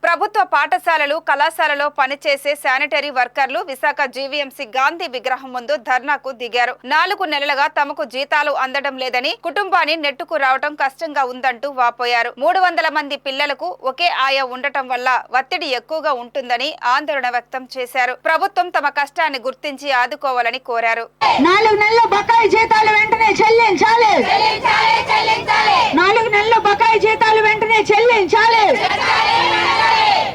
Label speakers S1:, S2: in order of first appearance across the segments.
S1: ప్రభుత్వ పాఠశాలలు కళాశాలలో పనిచేసే శానిటరీ వర్కర్లు విశాఖ జీవీఎంసీ గాంధీ విగ్రహం ముందు ధర్నాకు దిగారు. 4 నెలలుగా తమకు జీతాలు అందడం లేదని, కుటుంబాన్ని నెట్టుకు రావడం కష్టంగా ఉందంటూ వాపోయారు. 300 మంది పిల్లలకు ఒకే ఆయా ఉండటం వల్ల ఒత్తిడి ఎక్కువగా ఉంటుందని ఆందోళన వ్యక్తం చేశారు. ప్రభుత్వం తమ కష్టాన్ని గుర్తించి ఆదుకోవాలని కోరారు.
S2: 4 నెలల బకాయి జీతాలు వెంటనే చెల్లించాలి. 4 నెలల బకాయి జీతాలు వెంటనే చెల్లించాలి.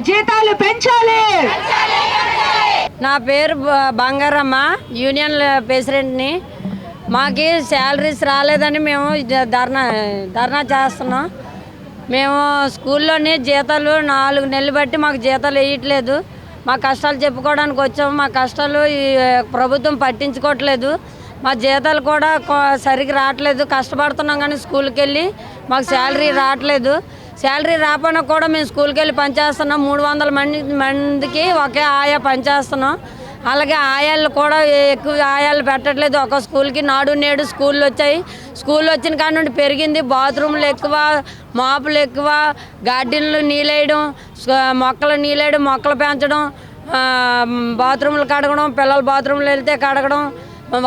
S2: జీతాలు పెంచాలి.
S3: నా పేరు బంగారమ్మ, యూనియన్ ప్రెసిడెంట్ని. మాకు శాలరీస్ రాలేదని మేము ధర్నా చేస్తున్నాం. మేము స్కూల్లోని జీతాలు 4 నెలలు బట్టి మాకు జీతాలు వేయట్లేదు. మా కష్టాలు చెప్పుకోవడానికి వచ్చాము. మా కష్టాలు ఈ ప్రభుత్వం పట్టించుకోవట్లేదు. మా జీతాలు కూడా సరిగ్గా రావట్లేదు. కష్టపడుతున్నాం కానీ స్కూల్కి వెళ్ళి మాకు శాలరీ రావట్లేదు. శాలరీ రాకపోయినా కూడా మేము స్కూల్కి వెళ్ళి పనిచేస్తున్నాం. 300 మందికి ఒకే ఆయా పనిచేస్తున్నాం. అలాగే ఆయాలు కూడా ఎక్కువ ఆయాలు పెట్టట్లేదు. ఒక స్కూల్కి నాడు నేడు స్కూళ్ళు వచ్చాయి. స్కూల్ వచ్చిన కాడ నుండి పెరిగింది. బాత్రూమ్లు ఎక్కువ, మాపులు ఎక్కువ, గార్డెన్లు నీళ్ళేయడం, మొక్కలు నీళ్ళేయడం, మొక్కలు పెంచడం, బాత్రూమ్లు కడగడం, పిల్లలు బాత్రూమ్లు వెళ్తే కడగడం,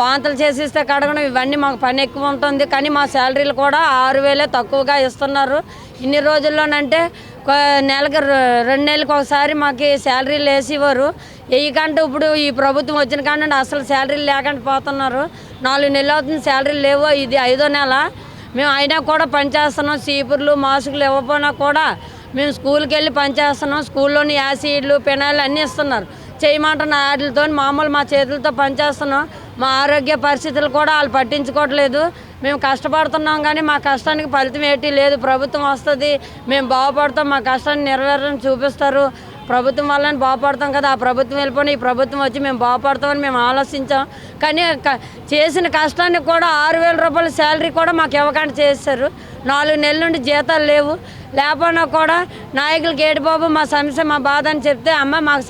S3: వాంతులు చేసిస్తే కడగడం, ఇవన్నీ మాకు పని ఎక్కువ ఉంటుంది. కానీ మా శాలరీలు కూడా 6,000 తక్కువగా ఇస్తున్నారు. ఇన్ని రోజుల్లోనంటే నెలకు 2 నెలలకు ఒకసారి మాకు శాలరీలు వేసేవారు. వేయకంటే ఇప్పుడు ఈ ప్రభుత్వం వచ్చిన కానీ అసలు శాలరీలు లేకుండా పోతున్నారు. 4 నెలలు అవుతుంది శాలరీలు లేవు. ఇది 5వ నెల. మేము అయినా కూడా పనిచేస్తున్నాం. సీపుర్లు మాస్కులు ఇవ్వకపోయినా కూడా మేము స్కూల్కి వెళ్ళి పనిచేస్తున్నాం. స్కూల్లోని యాసిడ్లు పెనాయిలు అన్నీ ఇస్తున్నారు. చేయమంటున్న వాటితో మామూలు మా చేతులతో పనిచేస్తున్నాం. మా ఆరోగ్య పరిస్థితులు కూడా వాళ్ళు పట్టించుకోవట్లేదు. మేము కష్టపడుతున్నాం కానీ మా కష్టానికి ఫలితం ఏంటి లేదు. ప్రభుత్వం వస్తుంది, మేము బాగుపడతాం, మా కష్టాన్ని నెరవేరని చూపిస్తారు. ప్రభుత్వం వల్లని బాగుపడతాం కదా, ఆ ప్రభుత్వం వెళ్ళిపోయి ఈ ప్రభుత్వం వచ్చి మేము బాగుపడతామని మేము ఆలోచించాం. కానీ చేసిన కష్టానికి కూడా 6,000 రూపాయల శాలరీ కూడా మాకు ఇవ్వకుండా చేశారు. 4 నెలల నుండి జీతాలు లేవు. లేకపోయినా కూడా నాయకులకి ఏడు బాబు మా సమస్య మా బాధ అని చెప్తే అమ్మ మాకు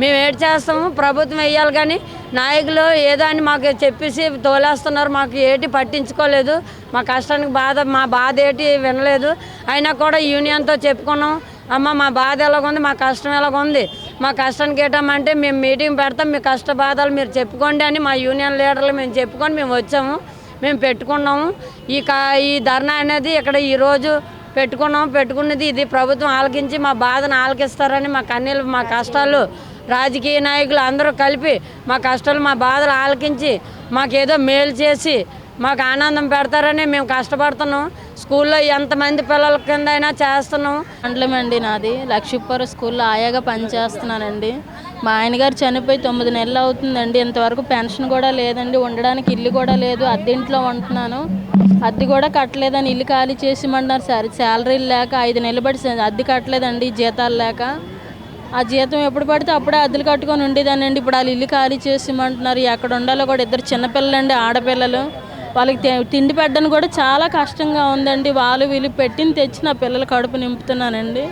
S3: మేము ఏడు చేస్తాము, ప్రభుత్వం వేయాలి కానీ నాయకులు ఏదో అని మాకు చెప్పేసి తోలేస్తున్నారు. మాకు ఏటి పట్టించుకోలేదు. మా కష్టానికి మా బాధ ఏటి వినలేదు. అయినా కూడా యూనియన్తో చెప్పుకున్నాం. అమ్మ మా బాధ ఎలాగుంది, మా కష్టం ఎలాగుంది, మా కష్టానికి ఏటామంటే మేము మీటింగ్ పెడతాం, మీ కష్ట బాధలు మీరు చెప్పుకోండి అని మా యూనియన్ లీడర్లు మేము చెప్పుకొని మేము వచ్చాము. మేము పెట్టుకున్నాము. ఈ ధర్నా అనేది ఇక్కడ ఈరోజు పెట్టుకున్నది ఇది ప్రభుత్వం ఆలకించి మా బాధను ఆలకిస్తారని, మా కన్నీళ్ళు మా కష్టాలు రాజకీయ నాయకులు అందరూ కలిపి మా కష్టాలు మా బాధలు ఆలకించి మాకేదో మేలు చేసి మాకు ఆనందం పెడతారని మేము కష్టపడుతున్నాం. స్కూల్లో ఎంతమంది పిల్లల కింద అయినా చేస్తున్నాం.
S4: మండలమండి నాది. లక్ష్మీపురం స్కూల్లో ఆయాగా పనిచేస్తున్నానండి. మా ఆయనగారు చనిపోయి 9 నెలలు అవుతుందండి. ఇంతవరకు పెన్షన్ కూడా లేదండి. ఉండడానికి ఇల్లు కూడా లేదు. అద్దెంట్లో ఉంటున్నాను. అద్దె కూడా కట్టలేదని ఇల్లు ఖాళీ చేసి ఇమ్మన్నారు. సరే శాలరీలు లేక 5 నెలలు బట్టి అద్దె కట్టలేదండి. జీతాలు లేక ఆ జీతం ఎప్పుడు పడితే అప్పుడే అద్దెలు కట్టుకొని ఉండేదానండి. ఇప్పుడు వాళ్ళు ఇల్లు ఖాళీ చేసి ఇమ్మంటున్నారు. ఎక్కడ ఉండాలో కూడా 2 చిన్నపిల్లలండి, ఆడపిల్లలు. వాళ్ళకి తిండి పెట్టడానికి కూడా చాలా కష్టంగా ఉందండి. వాళ్ళు వీళ్ళు పెట్టిన తెచ్చి నా పిల్లల కడుపు నింపుతున్నానండి.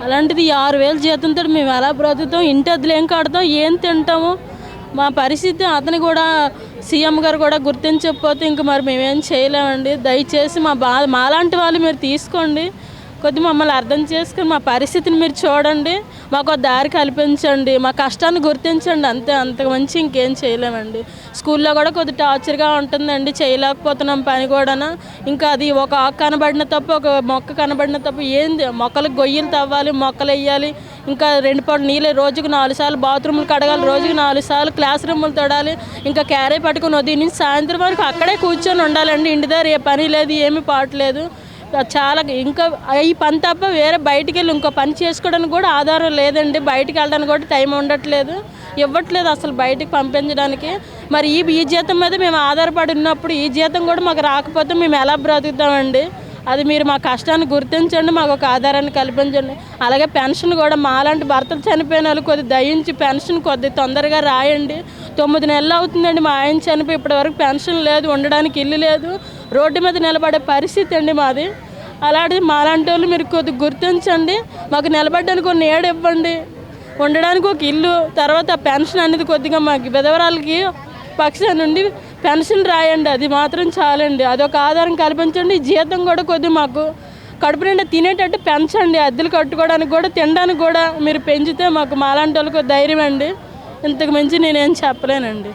S4: అలాంటిది 6,000 జీతంతో మేము ఎలా బ్రతుకుతాం? ఇంటి అద్దెలు ఏం కడతాం, ఏం తింటాము? మా పరిస్థితి అతను కూడా సీఎం గారు కూడా గుర్తించకపోతే ఇంక మరి మేమేం చేయలేమండి. దయచేసి మాలాంటి వాళ్ళు మీరు తీసుకోండి. కొద్దిగా మమ్మల్ని అర్థం చేసుకుని మా పరిస్థితిని మీరు చూడండి. మాకు దారి కల్పించండి. మా కష్టాన్ని గుర్తించండి. అంతకు మంచి ఇంకేం చేయలేమండి. స్కూల్లో కూడా కొద్ది టార్చర్గా ఉంటుందండి. చేయలేకపోతున్నాం పని కూడా. ఇంకా అది ఒక ఆకు కనబడిన తప్పు, ఒక మొక్క కనబడిన తప్పు. ఏంది మొక్కలకు గొయ్యలు తవ్వాలి, మొక్కలు వేయాలి, ఇంకా 2 పూట నీళ్ళు, రోజుకు 4 సార్లు బాత్రూములు కడగాలి, రోజుకు 4 సార్లు క్లాస్ రూములు తొడాలి, ఇంకా క్యారీ పట్టుకుని ఉదయం నుంచి సాయంత్రం వరకు అక్కడే కూర్చొని ఉండాలండి. ఇంటి దగ్గర ఏ పని లేదు, ఏమీ పాటలేదు. చాలా ఇంకా ఈ పని తప్ప వేరే బయటికి వెళ్ళి ఇంకో పని చేసుకోవడానికి కూడా ఆధారం లేదండి. బయటికి వెళ్ళడానికి కూడా టైం ఉండట్లేదు, ఇవ్వట్లేదు అసలు బయటికి పంపించడానికి. మరి ఈ జీతం మీద మేము ఆధారపడి ఉన్నప్పుడు ఈ జీతం కూడా మాకు రాకపోతే మేము ఎలా బ్రతుకుతామండి? అది మీరు మా కష్టాన్ని గుర్తించండి, మాకు ఒక ఆధారాన్ని కల్పించండి. అలాగే పెన్షన్ కూడా మాలాంటి భర్తలు చనిపోయిన వాళ్ళు కొద్ది దయించి పెన్షన్ కొద్ది తొందరగా రాయండి. 9 నెలలు అవుతుందండి మా ఆయన చనిపోయి ఇప్పటివరకు పెన్షన్ లేదు, ఉండడానికి ఇల్లు లేదు, రోడ్డు మీద నిలబడే పరిస్థితి అండి మాది. అలాంటిది మాలాంటి వాళ్ళు మీరు కొద్దిగా గుర్తించండి. మాకు నిలబడడానికి ఒక నీడ ఇవ్వండి, ఉండడానికి ఒక ఇల్లు, తర్వాత పెన్షన్ అనేది కొద్దిగా మాకు విధవరాలకి పక్షం నుండి పెన్షన్ రాయండి. అది మాత్రం చాలండి. అదొక ఆధారం కల్పించండి. జీతం కూడా కొద్దిగా మాకు కడుపు నిండా తినేటట్టు పెంచండి. అద్దెలు కట్టుకోవడానికి కూడా తినడానికి కూడా మీరు పెంచితే మాకు మాలాంటి వాళ్ళకు ధైర్యం అండి. ఇంతకు మించి నేనేం చెప్పలేనండి.